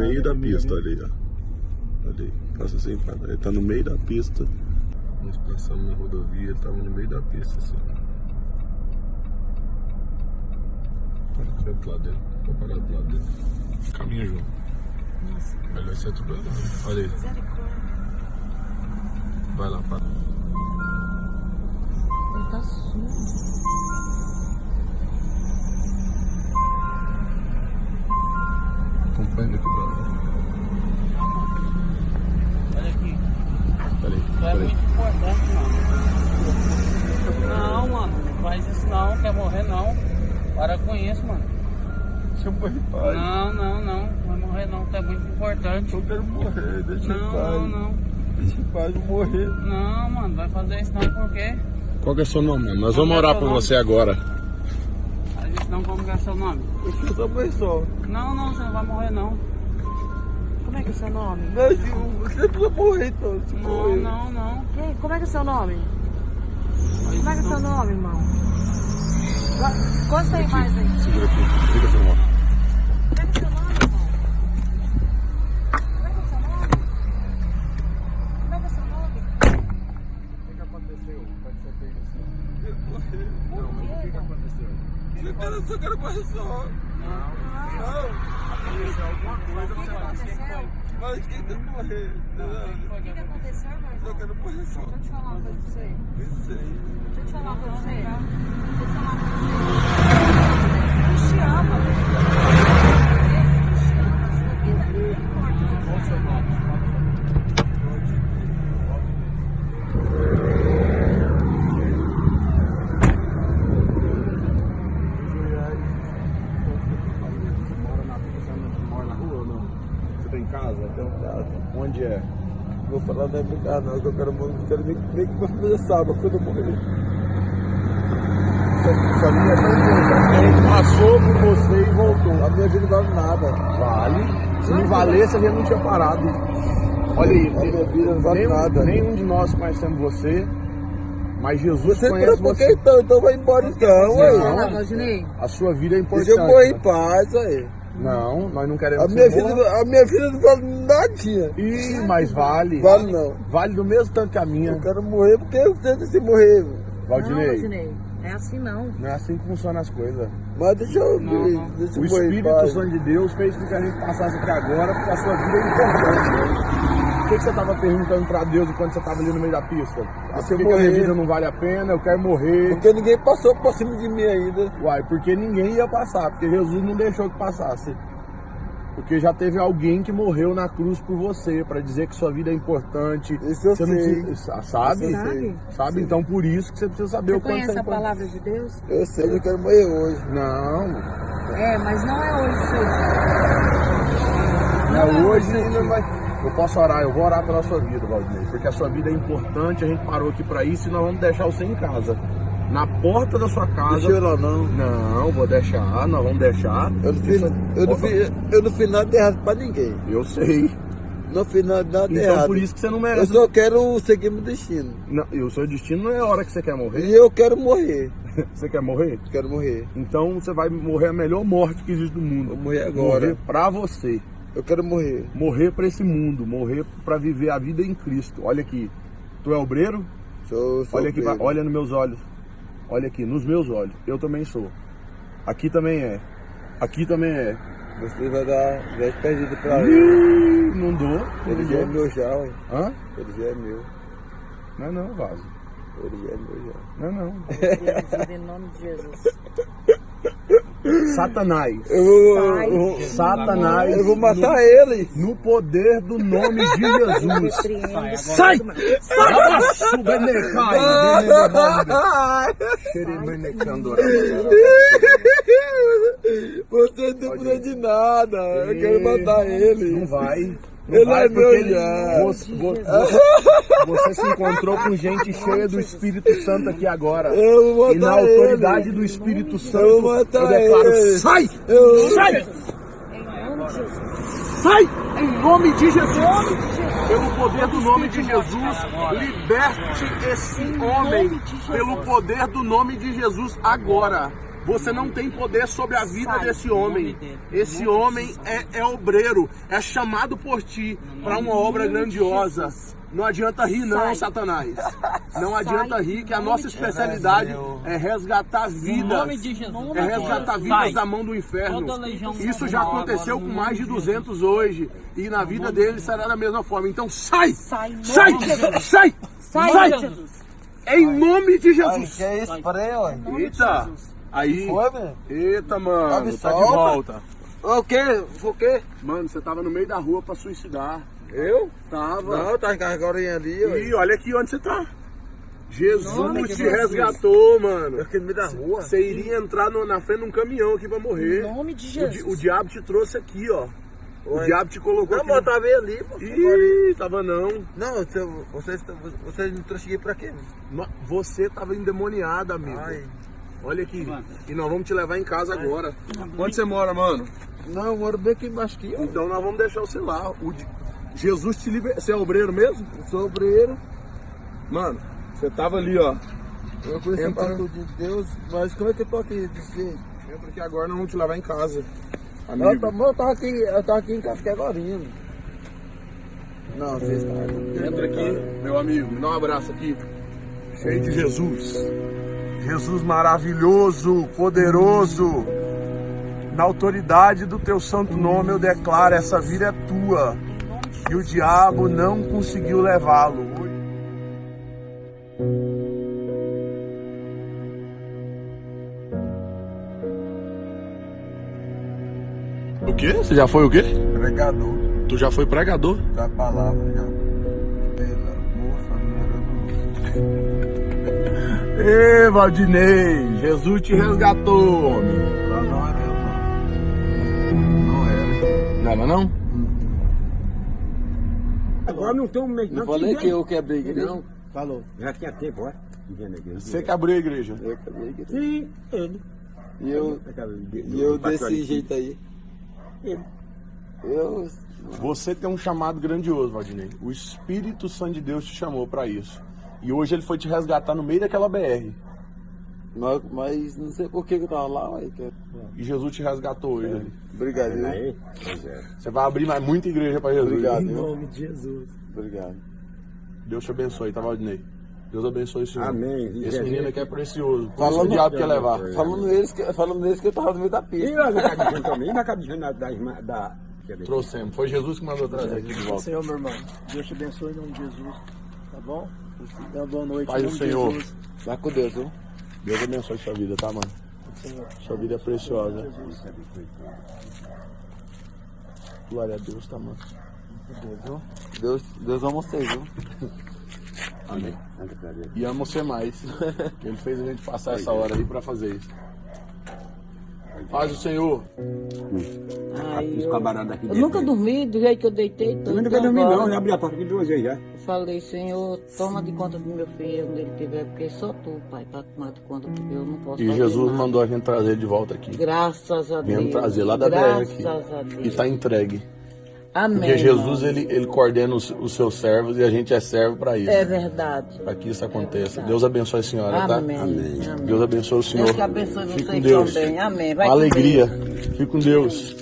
meio da pista, olha aí, ó. Olha aí, passa assim, ele tá no meio da pista. Nós passamos na rodovia, ele tava no meio da pista, assim. Olha do lado dele, vou parar do lado dele. Caminha, João. Nossa. Melhor ser atropelado. Olha aí. Vai lá, para. Ele tá surdo. Acompanha aqui, brother. Olha aqui. Peraí, Não é peraí. muito importante, não. Não, mano. Não faz isso não. Quer morrer, não. Para com isso, mano. Deixa eu morrer em paz. Não. Não vai morrer, não. Tu é muito importante. Eu quero morrer, deixa em paz. Não. Deixa em paz, vou morrer. Não, mano. Vai fazer isso não, por quê? Qual que é o seu nome, mano? Nós vamos orar por você agora. Faz isso não, como que é seu nome? Eu também sou. Não, você não vai morrer, não. Como é que é o seu nome? Mas você precisa morrer, então. Se morrer. Não. Como é que é o seu nome? Como é que é o seu nome, irmão? Gostei mais aí. Segura aqui, diga seu nome. Como é que é o seu nome, irmão? Como é que é o seu nome? Como é que é o seu nome? O que aconteceu? Pode ser bem assim. Eu morri. Não, mas o que aconteceu? Eu só quero morrer só. Não. Aconteceu alguma coisa, você vai dizer que foi. Mas quem tem que morrer? O que aconteceu, meu Eu irmão? quero morrer só. Deixa eu te falar uma coisa pra você. Isso aí. Deixa eu te falar uma coisa pra você. Deixa eu te falar uma coisa pra você. Deus te ama. Deus te ama. A sua vida é importante. Qual o seu nome? Em casa? Tem um casa. Onde é? Vou falar não é minha casa não, que eu quero nem que minha família saiba quando eu morrer. Sua vida é tão importante. Ele passou por você e voltou. A minha vida não vale nada. Vale. Se não valesse, a gente não tinha parado. Olha aí. A minha vida não vale nada. Nenhum de nós conhecemos você, mas Jesus conhece você. Então vai embora então, Fala, Valdinei. A sua vida é importante. Deixa eu morrer em paz aí. Não, nós não queremos A minha vida não vale nadinha. Ih, mas vale. Vale não. Vale do mesmo tanto que a minha. Eu quero morrer porque eu tento se morrer. Não, Valdinei, Valdinei. É assim não. não é assim que funcionam as coisas. Mas deixa eu Não. deixa O eu morrer em Espírito paz. Santo de Deus fez com que a gente passasse aqui agora, porque a sua vida é importante. O que você estava perguntando para Deus enquanto você estava ali no meio da pista? Deixa eu Por que a minha morrer. vida não vale a pena? Eu quero morrer. Porque ninguém passou por cima de mim ainda. Uai, porque ninguém ia passar, porque Jesus não deixou que passasse. Porque já teve alguém que morreu na cruz por você, para dizer que sua vida é importante. Isso eu Você não sei. precisa- sabe? Isso eu sei. Sabe? Sei. Então por isso que você precisa saber Você o quanto conhece você é a palavra de Deus? Eu sei, eu quero morrer hoje. Não, É, mas não é hoje, senhor. não é hoje seu ainda dia. vai. Eu posso orar, eu vou orar pela sua vida, Valdinei, porque a sua vida é importante, a gente parou aqui para isso e nós vamos deixar você em casa. Na porta da sua casa. Deixa eu ir lá não. Não, vou deixar, nós vamos deixar. Eu não fiz nada de errado pra ninguém. Eu sei. Não fiz nada de Então errado. por isso que você não Eu merece. só quero seguir meu destino. Não, e o seu destino não é a hora que você quer morrer. E eu quero morrer. Você quer morrer? Quero morrer. Então você vai morrer a melhor morte que existe do mundo. Vou morrer agora. Morrer pra você. Eu quero morrer. Morrer pra esse mundo. Morrer pra viver a vida em Cristo. Olha aqui. Tu é obreiro? Sou Olha aqui, preso. olha nos meus olhos. Olha aqui, nos meus olhos. Eu também sou. Aqui também é. Aqui também é. Você vai dar 10 perdidas pra ele. Ih, não dou. Ele Não já é dou. meu já, ué. Hã? Ele já é meu. Não é não, vaso. Ele já é meu já. Não é não. Repreendido em nome de Jesus. Satanás. Satanás. Eu vou matar ele. No poder do nome de Jesus. Repreendo. Sai! Você não tem poder de nada. Eu quero matar ele. Não vai. Ele vai é porque meu já. Você se encontrou com gente cheia do Espírito Santo aqui agora. Eu vou E na matar autoridade ele. do Espírito Eu Santo, vou matar eu declaro: ele. sai! Eu- Sai! Em nome de Jesus. Sai! Em nome de Jesus! Pelo poder do nome de Jesus, liberte esse homem. Pelo poder do nome de Jesus agora. Você não tem poder sobre a vida Sai. desse homem. Esse homem é obreiro, é chamado por ti para uma obra grandiosa. Não adianta rir não, Sai. Satanás. Não adianta rir, que a nossa especialidade é resgatar Em vidas. nome de Jesus. É resgatar Sai. vidas da mão do inferno. Toda legião Isso já mal aconteceu agora, com no mais de nome de 200 hoje. E na vida deles será da mesma forma. Então sai! Sai, em nome Sai! de Jesus. Sai! Sai, Sai! Jesus. Em nome de Ai, Jesus! que é spray, ó. Eita! Aí! Foi, velho? Eita, mano! Me Tá de solta. volta! O quê? O quê? Mano, você tava no meio da rua pra suicidar. Eu? Tava. Não, tá agora ali, ó. E olha aqui onde você tá. Jesus Nome de te Jesus. resgatou, mano. Eu fiquei no meio da rua. Você iria entrar na frente de um caminhão aqui pra morrer. Em nome de O Jesus. diabo te trouxe aqui, ó. O Ué. diabo te colocou Não, aqui. mas eu tava bem ali, pô. Ih, tava não. Não, vocês me trouxeram pra quê? Você tava endemoniado, amigo. Ai. Olha aqui. E nós vamos te levar em casa agora. Onde você mora, mano? Não, eu moro bem aqui embaixo aqui, ó. Então nós vamos deixar você lá. Jesus te libertou. Você é obreiro mesmo? Eu sou obreiro. Mano, você tava ali, ó. Eu conheci a Entra. palavra de Deus, mas como é que eu tô aqui desse jeito? Entra aqui agora, nós vamos te levar em casa. Eu Amigo. tava aqui em casa agora. Não, vocês estão. Entra aqui, meu amigo, me dá um abraço aqui. Cheio de Jesus. Jesus maravilhoso, poderoso. Na autoridade do teu santo nome eu declaro, essa vida é tua. E o diabo não conseguiu levá-lo. O quê? Você já foi o quê? Pregador Tu já foi pregador? da palavra, já. Pela moça, Ê, Valdinei, Jesus te resgatou, homem. lá não era eu, não. Não era. Não era não? Agora não tem um mês. Não falei que eu quebrei a igreja, não? Falou. Já tinha tempo, ó. Você que abriu a igreja. Eu quebrei a igreja. Sim, ele. E eu desse jeito aí. Ele. Eu. Você tem um chamado grandioso, Valdinei. O Espírito Santo de Deus te chamou pra isso. E hoje ele foi te resgatar no meio daquela BR. Mas não sei por que eu tava lá, mas. E Jesus te resgatou hoje ali. Obrigado, viu? Aí, pois é. Você vai abrir mais muita igreja pra Jesus. Obrigado, Em viu? nome de Jesus. Obrigado. Deus te abençoe, tá, Valdinei? Deus abençoe o senhor. Amém. Esse menino aqui é precioso. Por isso Falando- o diabo quer levar. Falando neles que eu tava no meio da E pista. nós não acabamos de também, não acabamos de da irmã da. Trouxemos. Foi Jesus que mandou trazer aqui de volta. Senhor, meu irmão, Deus te abençoe em nome de Jesus, tá bom? Dê uma boa noite Paz em do nome Senhor. de Jesus. Vai com Deus, viu? Deus abençoe sua vida, tá, mano? Senhor. Sua vida é preciosa. Glória a Deus, tá, mano? Deus ama vocês, viu? Amém. E amo você mais. Ele fez a gente passar essa hora aí pra fazer isso. Paz do Senhor. Os camaradas aqui Eu nunca dormi do jeito que eu deitei. Então, Eu nunca dormi, não. Já abri a porta aqui 2 vezes já. Eu falei, Senhor, toma de conta do meu filho onde ele estiver, porque só tu, Pai, para tomar de conta, porque eu não posso E fazer Jesus nada. mandou a gente trazer ele de volta aqui. Graças a Deus. Viemos trazer lá da BR Graças aqui. a Deus. E tá entregue. Amém. Porque Jesus, irmão. ele coordena os seus servos e a gente é servo para isso. É verdade. Para que isso aconteça. Deus abençoe a senhora, tá? Amém. Amém. Deus abençoe o senhor. Deus que abençoe Fique com vocês Deus. também. Amém. Vai Uma com alegria. Deus. Fique com Deus.